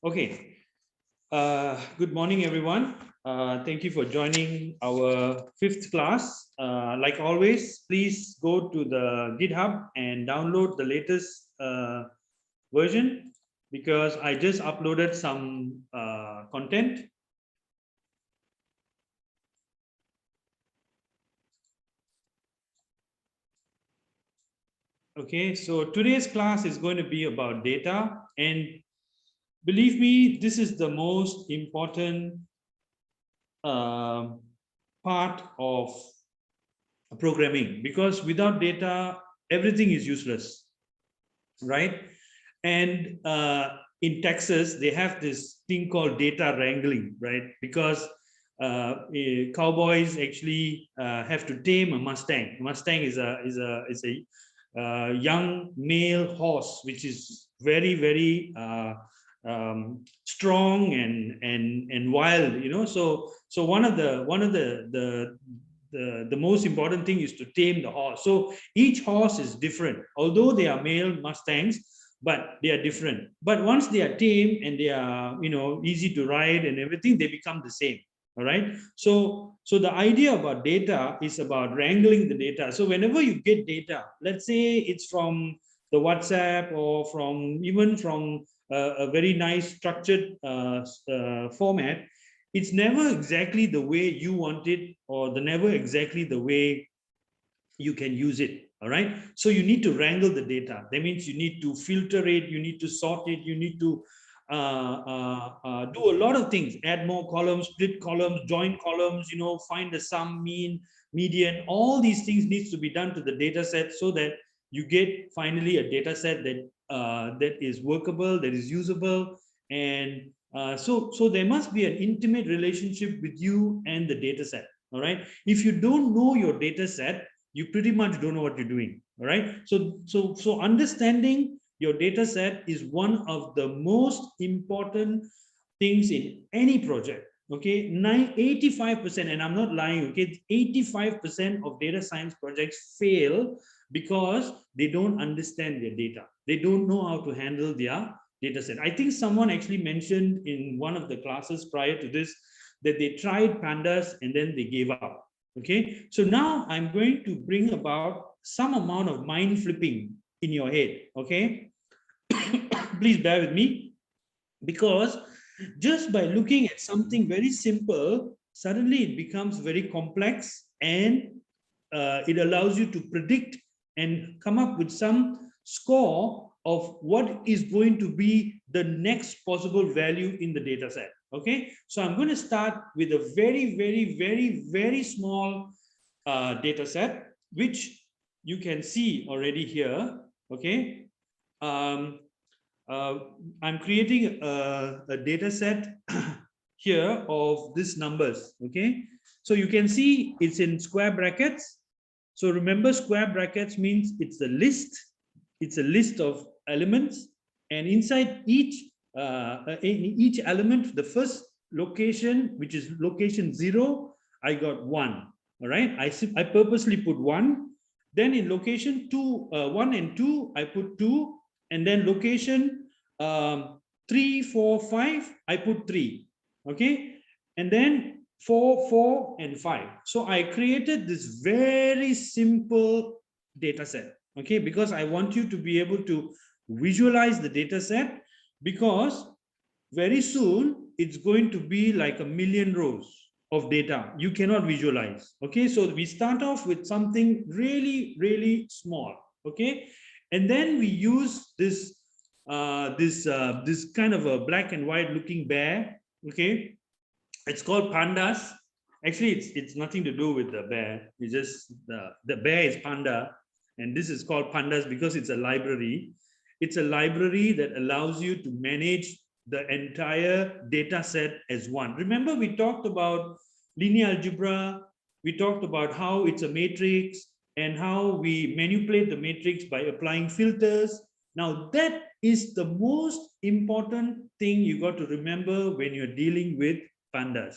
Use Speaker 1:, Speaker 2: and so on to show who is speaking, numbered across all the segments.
Speaker 1: Okay. Good morning, everyone. Thank you for joining our 5th class. Like always, please go to the GitHub and download the latest version because I just uploaded some content. Okay, so today's class is going to be about data, and believe me, this is the most important part of programming, because without data, everything is useless, right? And in Texas, they have this thing called data wrangling, right? Because cowboys actually have to tame a Mustang. Mustang is a young male horse, which is very strong and wild, you know. So one of the most important thing is to tame the horse. So each horse is different, although they are male Mustangs, but they are different. But once they are tame and they are, you know, easy to ride and everything, they become the same. All right. So the idea about data is about wrangling the data. So whenever you get data, let's say it's from the WhatsApp or even from a very nice structured format, it's never exactly the way you want it, or never exactly the way you can use it. All right. So you need to wrangle the data. That means you need to filter it, you need to sort it, you need to do a lot of things, add more columns, split columns, join columns, you know, find the sum, mean, median. All these things needs to be done to the data set so that you get finally a data set that that is workable, that is usable. And so there must be an intimate relationship with you and the data set. All right. If you don't know your data set, you pretty much don't know what you're doing. All right. So understanding your data set is one of the most important things in any project. Okay, 85%, and I'm not lying. Okay, 85% of data science projects fail because they don't understand their data. They don't know how to handle their data set. I think someone actually mentioned in one of the classes prior to this that they tried Pandas and then they gave up. Okay, so now I'm going to bring about some amount of mind flipping in your head. Okay, please bear with me, because just by looking at something very simple, suddenly it becomes very complex, and it allows you to predict and come up with some score of what is going to be the next possible value in the data set. Okay, so I'm going to start with a very small data set, which you can see already here. Okay, um, I'm creating a data set here of these numbers. Okay, so you can see it's in square brackets. So remember, square brackets means it's a list of elements, and inside each element, the first location, which is location 0, I got 1. All right, I purposely put 1. Then in location 1 and 2, I put 2, and then location 3, 4, 5, I put 3. Okay, and then 4, 4, and 5. So I created this very simple data set. Okay, because I want you to be able to visualize the data set, because very soon it's going to be like 1,000,000 rows of data you cannot visualize. Okay, so we start off with something really small. Okay, and then we use this this kind of a black and white looking bear. Okay, it's called Pandas. Actually, it's nothing to do with the bear. It's just the bear is Panda, and this is called Pandas because it's a library. It's a library that allows you to manage the entire data set as one. Remember, we talked about linear algebra. We talked about how it's a matrix and how we manipulate the matrix by applying filters. Now, that is the most important thing you got to remember when you're dealing with Pandas.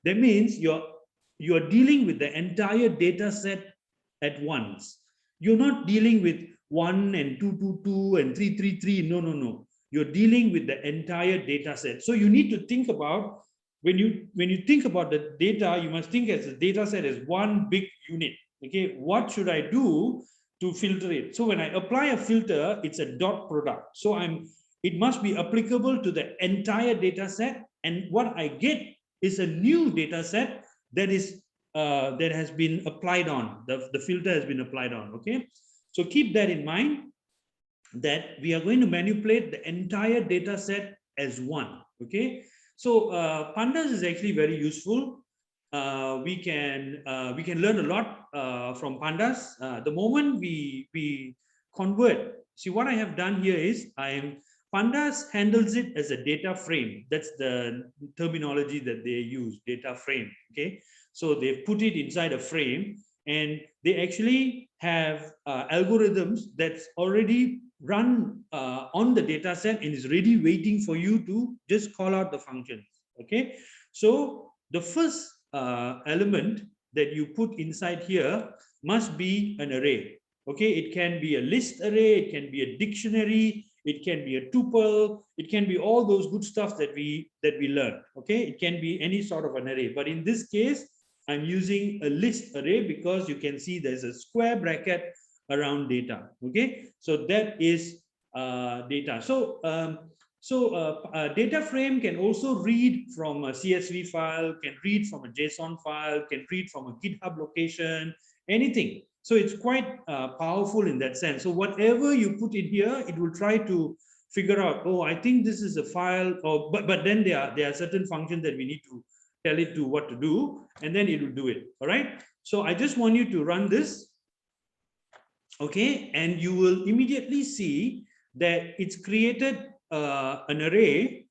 Speaker 1: That means you're dealing with the entire data set at once. You're not dealing with 1 and 2, 2, 2 and 3, 3, 3. No. you're dealing with the entire data set. So you need to think about, when you think about the data, you must think as a data set as one big unit. Okay, what should I do to filter it? So when I apply a filter, it's a dot product. So it must be applicable to the entire data set, and what I get is a new data set that has been applied on, the filter has been applied on. Okay, so keep that in mind, that we are going to manipulate the entire data set as one. Okay, so Pandas is actually very useful. We can learn a lot from Pandas. The moment we convert, see what I have done here is Pandas handles it as a data frame. That's the terminology that they use, data frame. Okay, so they've put it inside a frame, and they actually have algorithms that's already run on the data set and is ready waiting for you to just call out the functions. Okay, so the first element that you put inside here must be an array. Okay, it can be a list array, it can be a dictionary, it can be a tuple, it can be all those good stuff that we learned. Okay, it can be any sort of an array, but in this case I'm using a list array because you can see there's a square bracket around data. Okay, so that is data. So data frame can also read from a CSV file, can read from a JSON file, can read from a GitHub location, anything. So it's quite powerful in that sense. So whatever you put in here, it will try to figure out, oh, I think this is a file, or but then there are certain functions that we need to tell it to what to do, and then it will do it. All right, so I just want you to run this. Okay, and you will immediately see that it's created an array,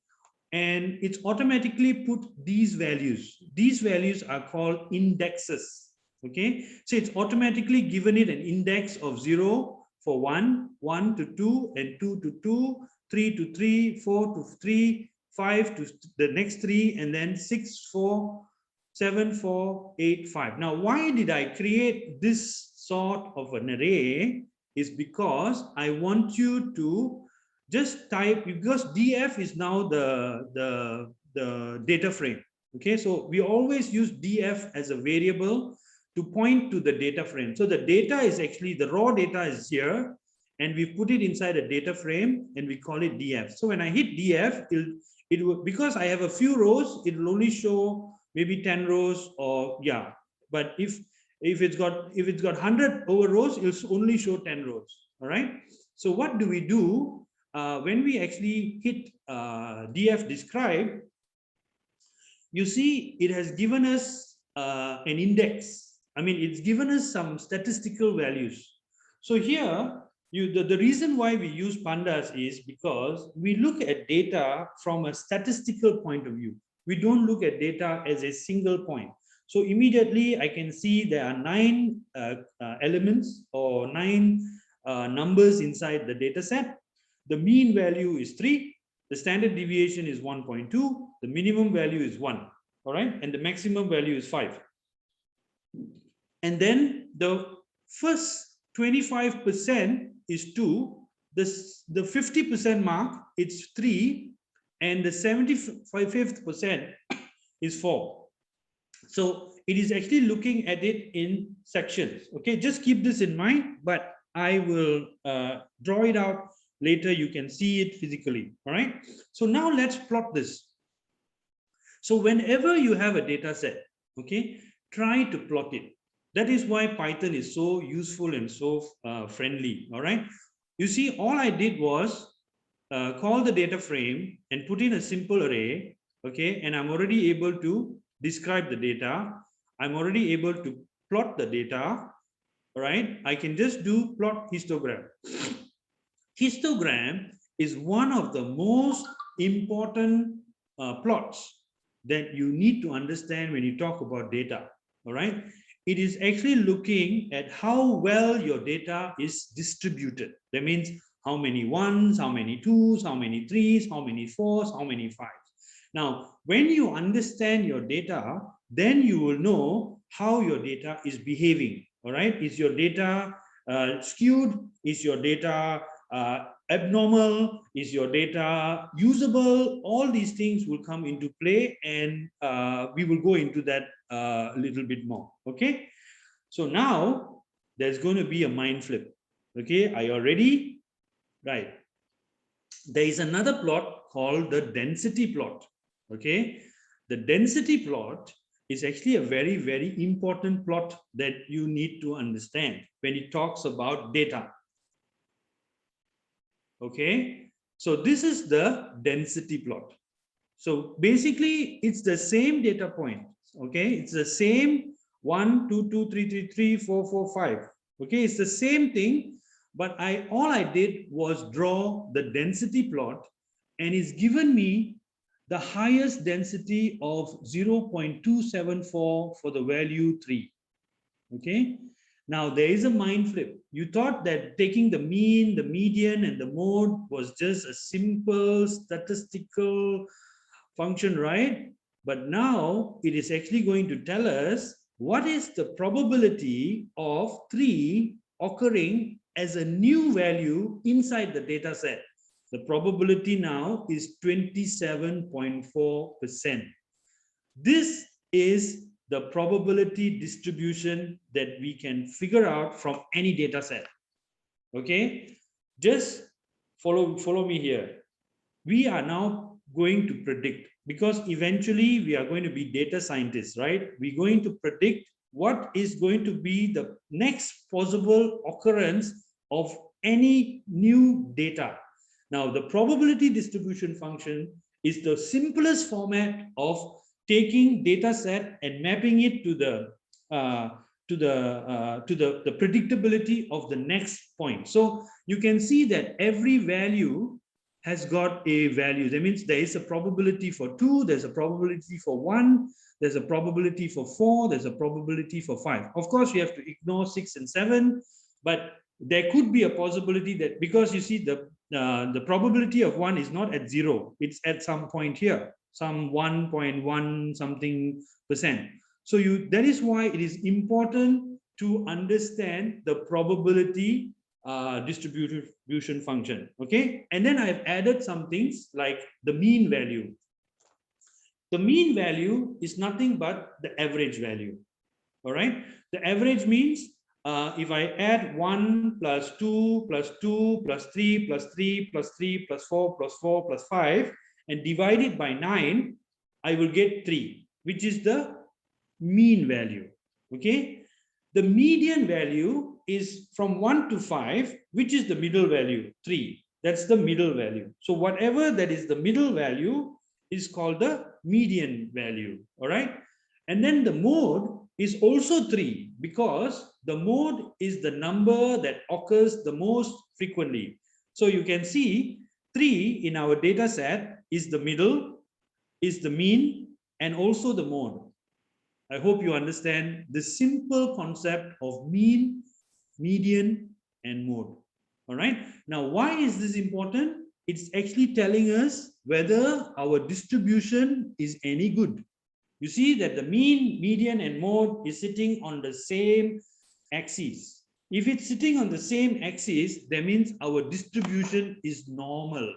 Speaker 1: and it's automatically put these values. These values are called indexes. Okay, so it's automatically given it an index of 0 for 1, 1 to 2, and 2 to 2, 3 to 3, 4 to 3, 5 to the next 3, and then 6, 4, 7, 4, 8, 5. Now, why did I create this sort of an array? Is because I want you to just type, because df is now the data frame. Okay, so we always use df as a variable to point to the data frame. So the data is actually, the raw data is here, and we put it inside a data frame, and we call it df. So when I hit df, it will, because I have a few rows, it will only show maybe 10 rows, or yeah, but if it's got 100 over rows, it'll only show 10 rows. All right, so what do we do when we actually hit df describe? You see it has given us an index. I mean, it's given us some statistical values. So here the reason why we use Pandas is because we look at data from a statistical point of view. We don't look at data as a single point. So immediately I can see there are 9 elements, or 9 numbers inside the data set. The mean value is 3, the standard deviation is 1.2, the minimum value is 1, all right, and the maximum value is 5. And then the first 25% is 2, the 50% mark it's 3, and the 75% is 4. So it is actually looking at it in sections. Okay, just keep this in mind, but I will draw it out later. You can see it physically. All right, so now let's plot this. So whenever you have a data set, okay, try to plot it. That is why Python is so useful and so friendly. All right, you see, all I did was call the data frame and put in a simple array. Okay, and I'm already able to describe the data. I'm already able to plot the data. All right, I can just do plot histogram. Histogram is one of the most important plots that you need to understand when you talk about data. All right, it is actually looking at how well your data is distributed. That means how many ones, how many twos, how many threes, how many fours, how many fives. Now, when you understand your data, then you will know how your data is behaving. All right, is your data skewed? Is your data abnormal, is your data usable? All these things will come into play, and we will go into that a little bit more. Okay, so now there's going to be a mind flip. Okay, are you ready? Right. There is another plot called the density plot. Okay, the density plot is actually a very, very important plot that you need to understand when it talks about data. Okay, so this is the density plot. So basically it's the same data point. Okay, it's the same 1 2 2 3 3 3 4 4 5. Okay, it's the same thing, but all I did was draw the density plot, and it's given me the highest density of 0.274 for the value 3. Okay, now there is a mind flip. You thought that taking the mean, the median, and the mode was just a simple statistical function, right? But now it is actually going to tell us what is the probability of 3 occurring as a new value inside the data set. The probability now is 27.4%. This is the probability distribution that we can figure out from any data set. Okay, just follow me here. We are now going to predict, because eventually we are going to be data scientists, right? We're going to predict what is going to be the next possible occurrence of any new data. Now, the probability distribution function is the simplest format of taking data set and mapping it to the predictability of the next point. So you can see that every value has got a value. That means there is a probability for 2, there's a probability for 1, there's a probability for 4, there's a probability for 5. Of course, you have to ignore 6 and 7, but there could be a possibility that, because you see the probability of 1 is not at 0, it's at some point here, some 1.1 something percent. So that is why it is important to understand the probability distribution function. Okay, and then I've added some things like the mean value. The mean value is nothing but the average value. All right, the average means if I add 1 plus 2 plus 2 plus 3 plus 3 plus 3 plus 4 plus 4 plus 5 and divide it by 9, I will get 3, which is the mean value. Okay, the median value is from 1 to 5, which is the middle value, 3. That's the middle value. So whatever that is the middle value is called the median value. All right, and then the mode is also 3, because the mode is the number that occurs the most frequently. So you can see 3 in our data set is the middle, is the mean, and also the mode. I hope you understand the simple concept of mean, median, and mode. All right. Now, why is this important? It's actually telling us whether our distribution is any good. You see that the mean, median, and mode is sitting on the same axis. If it's sitting on the same axis, that means our distribution is normal.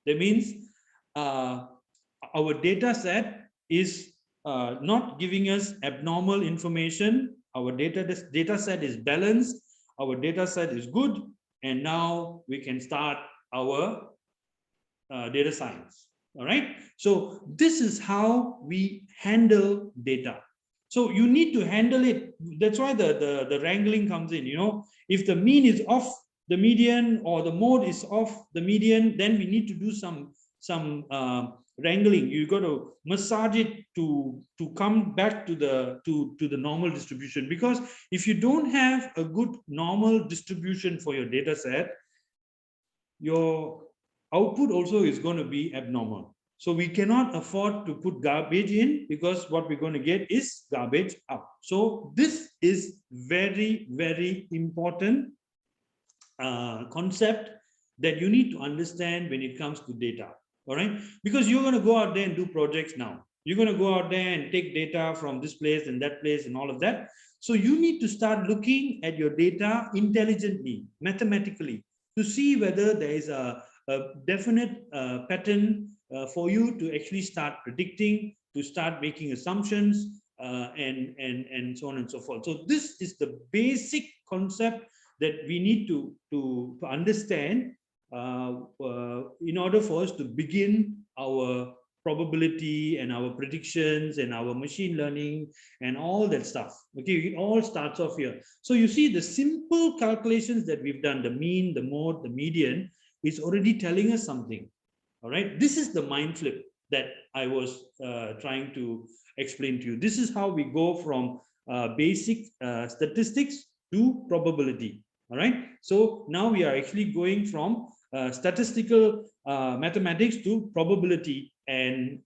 Speaker 1: That means our data set is not giving us abnormal information. Our data set is balanced. Our data set is good. And now we can start our data science. All right. So this is how we handle data. So you need to handle it. That's why the wrangling comes in. You know, if the mean is off the median or the mode is off the median, then we need to do some wrangling. You got to massage it to come back to the normal distribution. Because if you don't have a good normal distribution for your data set, your output also is going to be abnormal. So we cannot afford to put garbage in, because what we're going to get is garbage out. So this is very, very important concept that you need to understand when it comes to data. All right, because you're going to go out there and do projects now. You're going to go out there and take data from this place and that place and all of that. So you need to start looking at your data intelligently, mathematically. to see whether there is a definite pattern for you to actually start predicting, to start making assumptions, and so on and so forth. So this is the basic concept that we need to understand in order for us to begin our probability and our predictions and our machine learning and all that stuff. Okay, it all starts off here. So you see the simple calculations that we've done, the mean, the mode, the median, is already telling us something. All right, this is the mind flip that I was trying to explain to you. This is how we go from basic statistics to probability. All right, so now we are actually going from statistical mathematics to probability and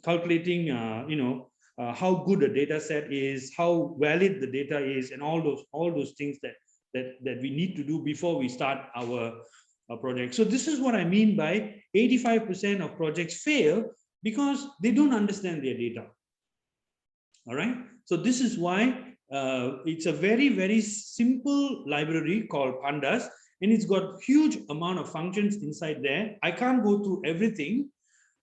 Speaker 1: calculating, how good a data set is, how valid the data is, and all those things that we need to do before we start our project. So this is what I mean by 85% of projects fail because they don't understand their data. All right. So this is why it's a very, very simple library called Pandas, and it's got huge amount of functions inside there. I can't go through everything,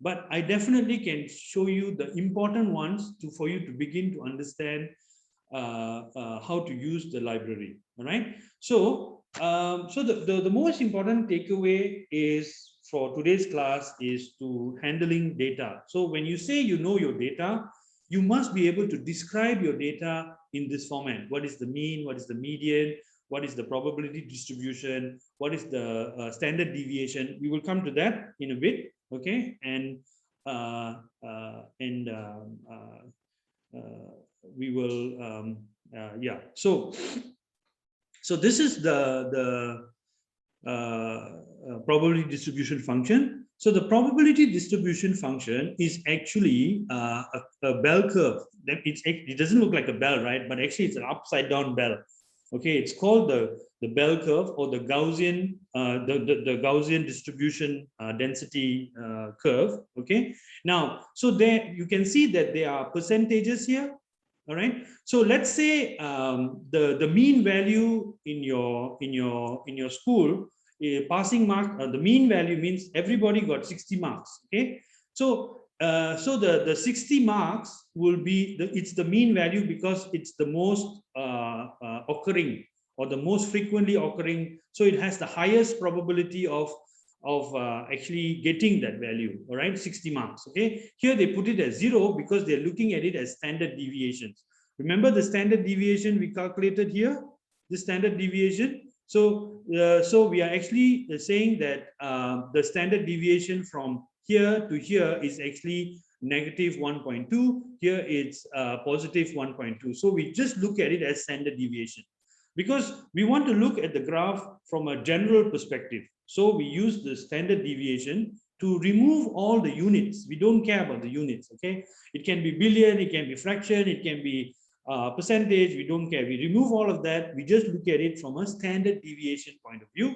Speaker 1: but I definitely can show you the important ones for you to begin to understand how to use the library. All right. So, the most important takeaway is for today's class is to handling data. So when you say you know your data, you must be able to describe your data in this format. What is the mean? What is the median? What is the probability distribution? What is the standard deviation? We will come to that in a bit, okay? And we will, yeah. So this is the probability distribution function. So the probability distribution function is actually a bell curve. It doesn't look like a bell, right? But actually it's an upside down bell. Okay, it's called the bell curve or the Gaussian the Gaussian distribution density curve. Okay, now so there you can see that there are percentages here. All right, so let's say the mean value in your school, passing mark, the mean value means everybody got 60 marks. Okay, so the 60 marks will be it's the mean value because it's the most occurring or the most frequently occurring, so it has the highest probability of actually getting that value. All right, 60 marks. Okay, here they put it as 0 because they're looking at it as standard deviations. Remember the standard deviation we calculated here, the standard deviation. So we are actually saying that the standard deviation from here to here is actually negative 1.2. Here it's positive 1.2. So we just look at it as standard deviation because we want to look at the graph from a general perspective. So we use the standard deviation to remove all the units. We don't care about the units. Okay, it can be billion, it can be fraction, it can be percentage. We don't care. We remove all of that. We just look at it from a standard deviation point of view,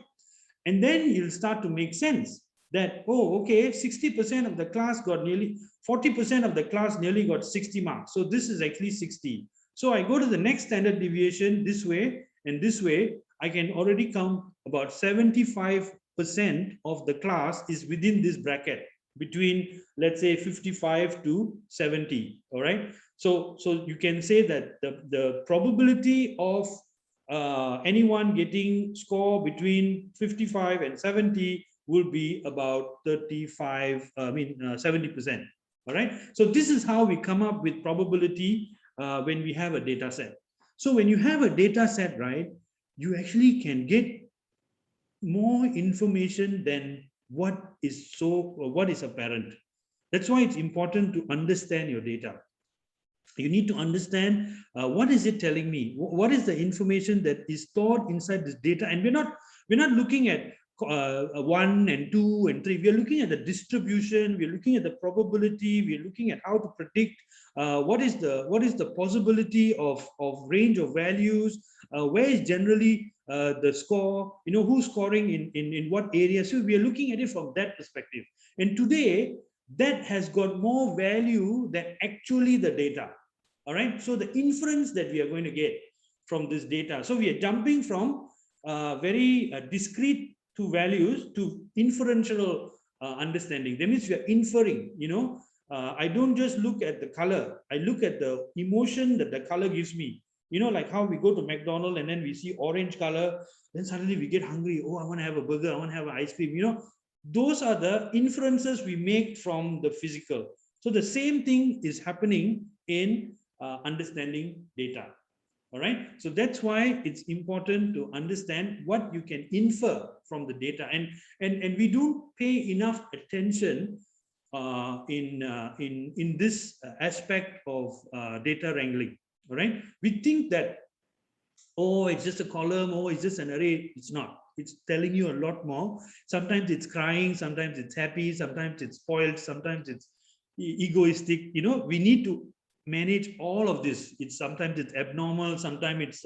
Speaker 1: and then you'll start to make sense that, oh, okay, 60% of the class got nearly 40% of the class nearly got 60 marks. So this is actually 60. So I go to the next standard deviation this way and this way. I can already count about 75% of the class is within this bracket between, let's say, 55 to 70. All right. So you can say that the probability of anyone getting score between 55 and 70 will be about 70%. All right. So this is how we come up with probability when we have a data set. So when you have a data set, right, you actually can get more information than what is apparent. That's why it's important to understand your data. You need to understand what is it telling me, what is the information that is stored inside this data. And we're not looking at 1 and 2 and 3. We are looking at the distribution, we're looking at the probability, we're looking at how to predict what is the possibility of range of values, where is generally the score, who's scoring in what area. So we are looking at it from that perspective. And today that has got more value than actually the data. All right, so the inference that we are going to get from this data. So we are jumping from very discrete to values to inferential understanding. That means we are inferring, I don't just look at the color, I look at the emotion that the color gives me. Like how we go to McDonald's and then we see orange color, then suddenly we get hungry. Oh, I want to have a burger, I want to have an ice cream. Those are the inferences we make from the physical. So the same thing is happening in understanding data. All right. So that's why it's important to understand what you can infer from the data, and we don't pay enough attention in this aspect of data wrangling. All right. We think that, oh, it's just a column, oh, it's just an array. It's not. It's telling you a lot more. Sometimes it's crying, sometimes it's happy, sometimes it's spoiled, sometimes it's egoistic. We need to manage all of this. Sometimes it's abnormal, sometimes it's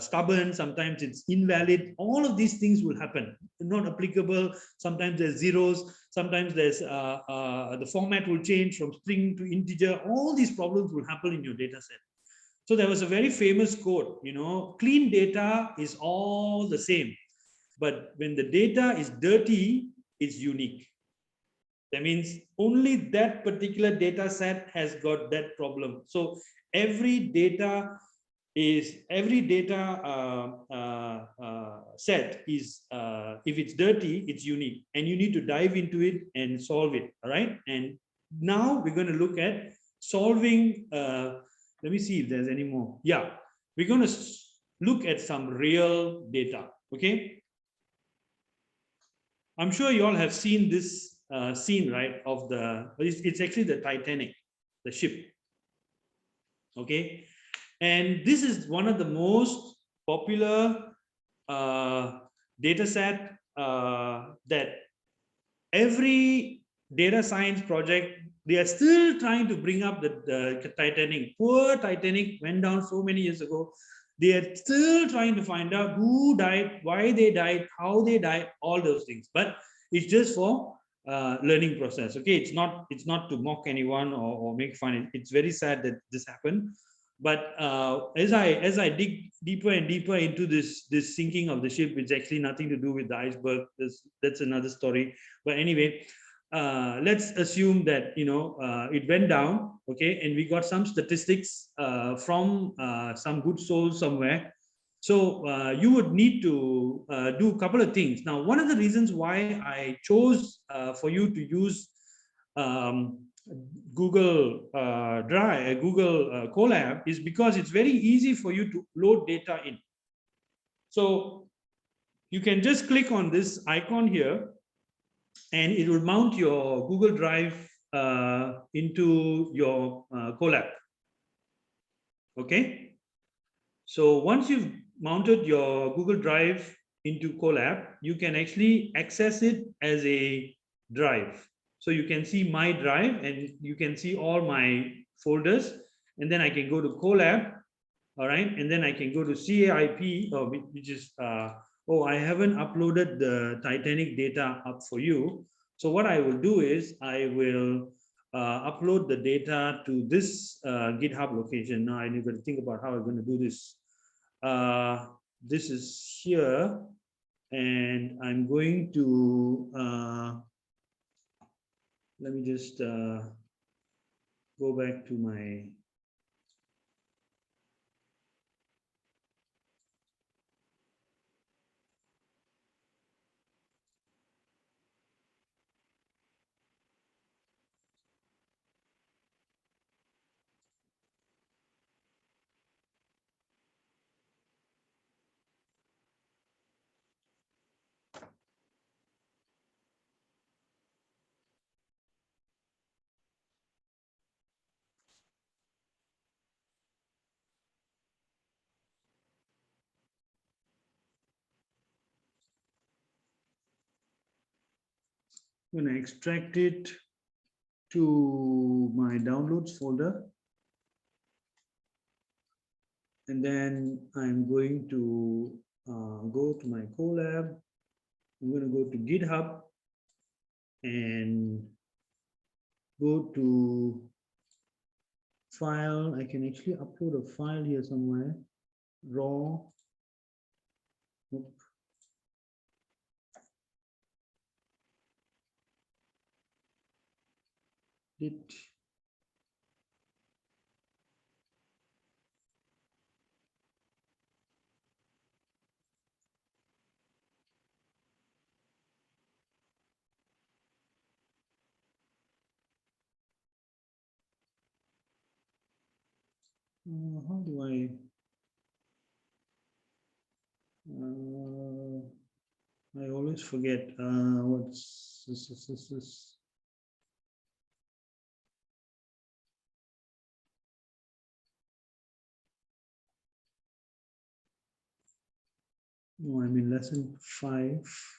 Speaker 1: stubborn, sometimes it's invalid. All of these things will happen, not applicable. Sometimes there's zeros, sometimes there's the format will change from string to integer. All these problems will happen in your data set. So there was a very famous quote, clean data is all the same, but when the data is dirty, it's unique. That means only that particular data set has got that problem. So every data set is, if it's dirty, it's unique, and you need to dive into it and solve it. All right. And now we're going to look at solving. Let me see if there's any more. Yeah, we're going to look at some real data. Okay. I'm sure you all have seen this scene, right? Of it's actually the Titanic, the ship. Okay. And this is one of the most popular data set that every data science project, they are still trying to bring up the Titanic. Poor Titanic went down so many years ago. They are still trying to find out who died, why they died, how they died, all those things. But it's just for learning process. Okay, it's not to mock anyone or make fun. It's very sad that this happened. But as I dig deeper and deeper into this sinking of the ship, it's actually nothing to do with the iceberg. That's another story. But anyway, let's assume that it went down, okay, and we got some statistics from some good souls somewhere. So you would need to do a couple of things. Now, one of the reasons why I chose for you to use Google Drive, Google Colab, is because it's very easy for you to load data in. So you can just click on this icon here, and it will mount your Google Drive into your Colab. Okay. So once you've mounted your Google Drive into Colab, you can actually access it as a drive. So you can see my drive and you can see all my folders, and then I can go to Colab. All right. And then I can go to CAIP, which is, oh, I haven't uploaded the Titanic data up for you. So what I will do is I will upload the data to this GitHub location. Now I need to think about how I'm going to do this. This is here, and I'm going to, let me just go back to my, I'm going to extract it to my downloads folder. And then I'm going to go to my Colab. I'm going to go to GitHub and go to file. I can actually upload a file here somewhere, raw. Nope. It. How do I? I always forget what's this. No, I'm in lesson 5.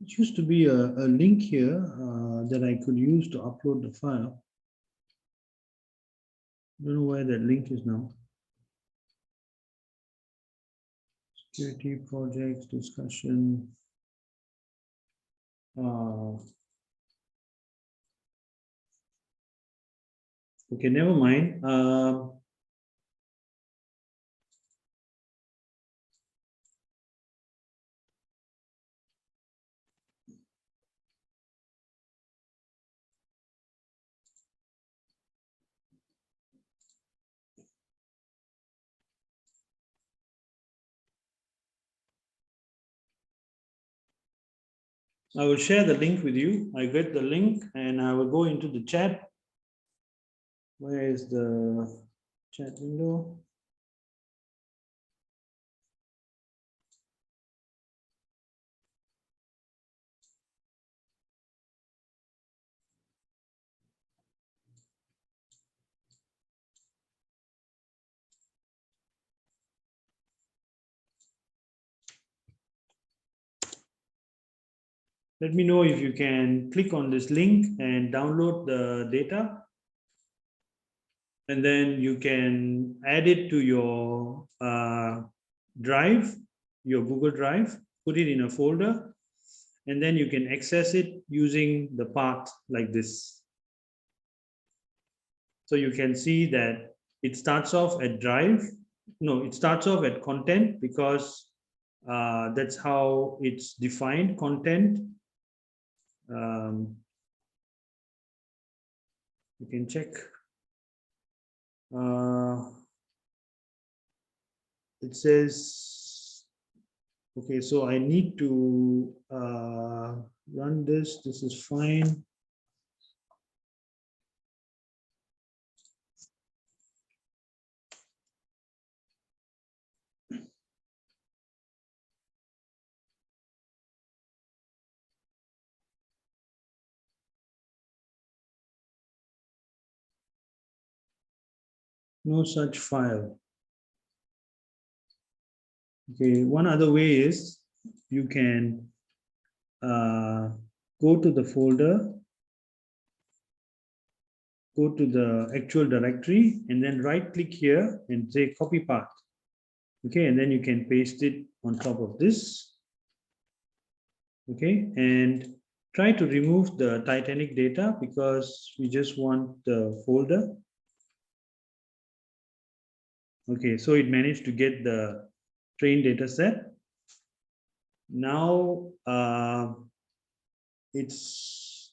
Speaker 1: It used to be a link here that I could use to upload the file. I don't know where that link is now. Security projects discussion. Okay, never mind. I will share the link with you. I get the link and I will go into the chat. Where is the chat window? Let me know if you can click on this link and download the data. And then you can add it to your drive, your Google Drive, put it in a folder, and then you can access it using the path like this. So you can see that it starts off at drive. No, it starts off at content because that's how it's defined, content. You can check. It says, okay, so I need to run this. This is fine. No such file. Okay, one other way is you can go to the folder, go to the actual directory, and then right click here and say copy path. Okay, and then you can paste it on top of this. Okay, and try to remove the Titanic data because we just want the folder. Okay, so it managed to get the train data set. Now it's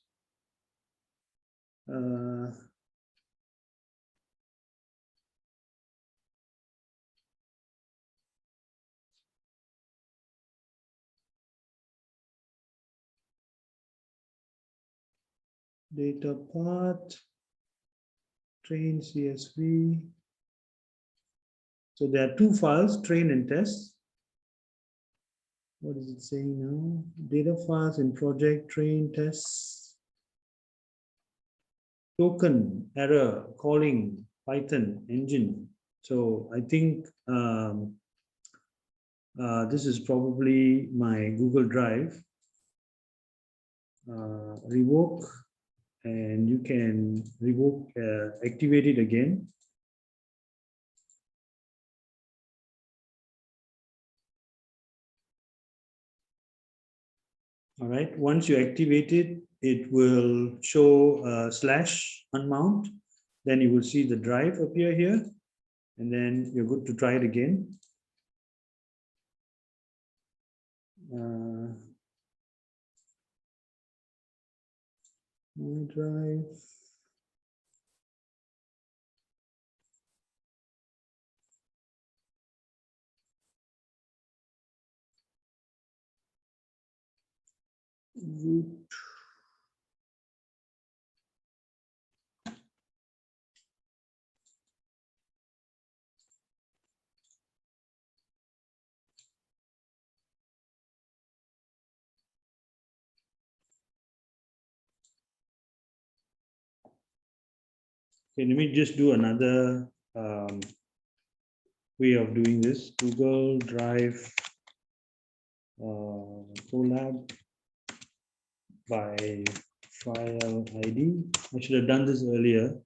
Speaker 1: data path, train CSV. So there are two files, train and test. What is it saying now? Data files in project, train, tests, token, error, calling, Python, engine. So I think this is probably my Google Drive. Revoke, and you can revoke, activate it again. All right, once you activate it, it will show slash unmount. Then you will see the drive appear here, and then you're good to try it again. My drive. Root. Okay, let me just do another way of doing this. Google Drive colab by file ID. I should have done this earlier.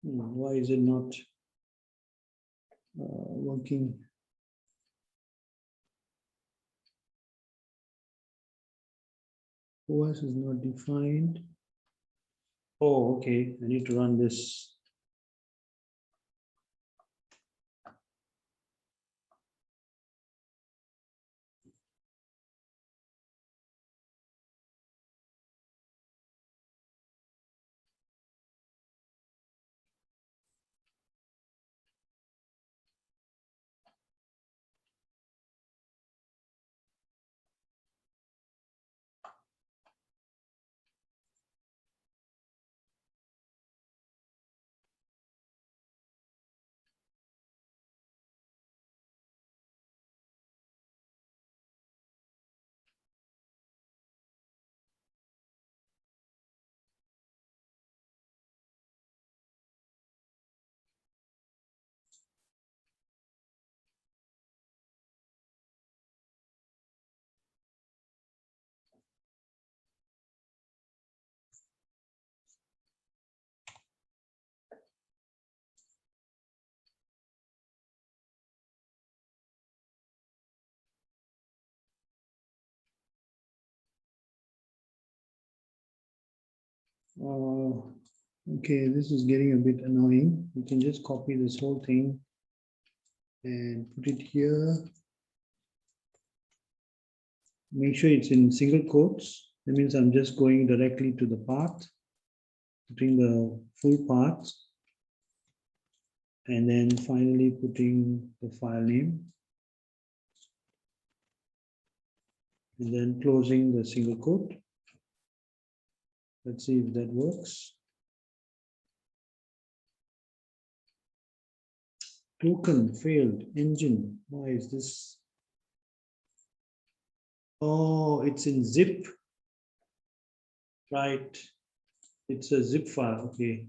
Speaker 1: Why is it not working? OS is not defined. Oh, okay. I need to run this. Okay, this is getting a bit annoying. We can just copy this whole thing and put it here. Make sure it's in single quotes. That means I'm just going directly to the path, putting the full path, and then finally putting the file name, and then closing the single quote. Let's see if that works. Token failed. Engine. Why is this? Oh, it's in zip. Right. It's a zip file. Okay.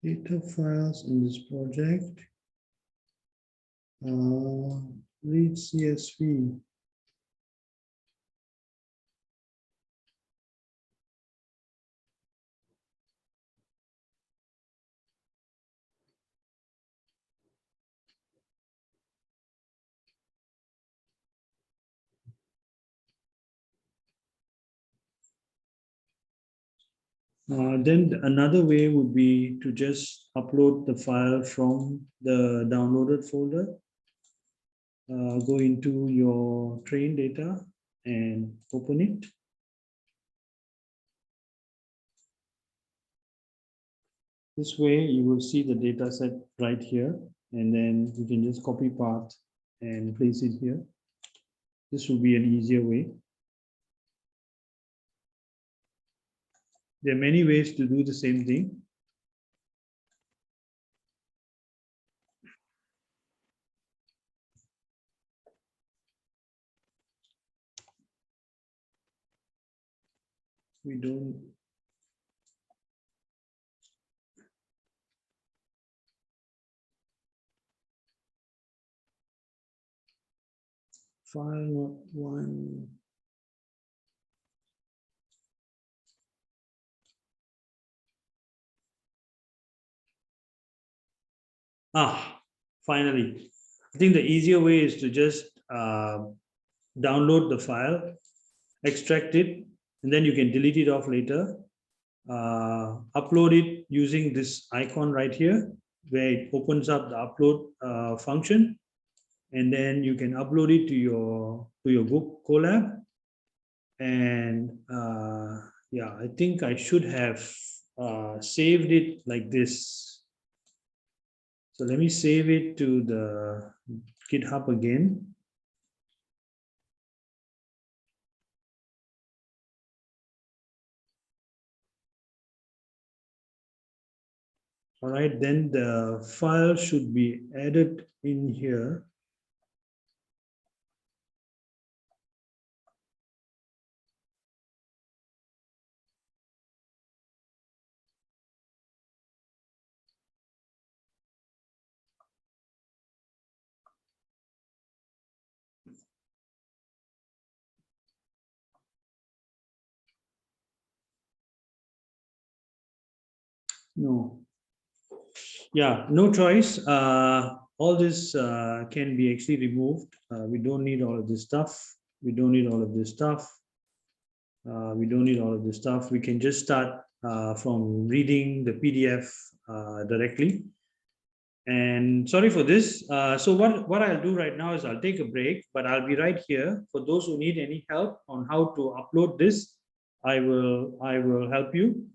Speaker 1: Data files in this project. Read CSV. Then another way would be to just upload the file from the downloaded folder. Go into your train data and open it. This way you will see the data set right here, and then you can just copy path and place it here. This will be an easier way. There are many ways to do the same thing. We don't. File one. Finally. I think the easier way is to just download the file, extract it, and then you can delete it off later. Upload it using this icon right here, where it opens up the upload function, and then you can upload it to your book Colab. And yeah, I think I should have saved it like this. So let me save it to the GitHub again. All right, then the file should be added in here. No. Yeah, no choice. All this can be actually removed. We don't need all of this stuff. We don't need all of this stuff. We don't need all of this stuff. We can just start from reading the PDF directly. And sorry for this. So what I'll do right now is I'll take a break, but I'll be right here. For those who need any help on how to upload this, I will help you.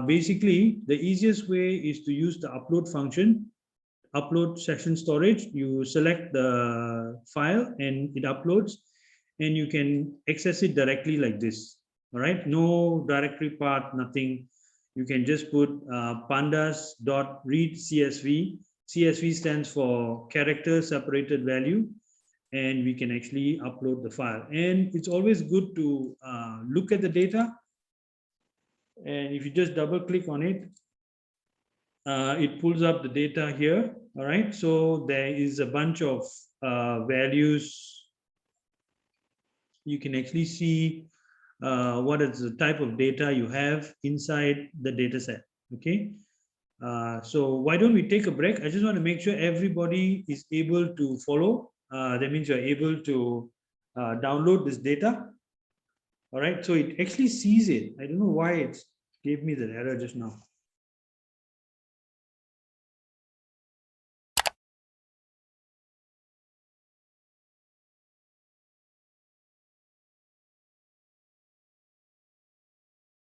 Speaker 1: Basically, the easiest way is to use the upload function, upload session storage. You select the file and it uploads, and you can access it directly like this. All right, no directory path, nothing. You can just put pandas.read CSV. CSV stands for character separated value, and we can actually upload the file. And it's always good to look at the data. And if you just double click on it, it pulls up the data here. All right, so there is a bunch of values. You can actually see what is the type of data you have inside the data set. Okay, so why don't we take a break? I just want to make sure everybody is able to follow. That means you're able to download this data. All right, so it actually sees it. I don't know why it gave me that error just now.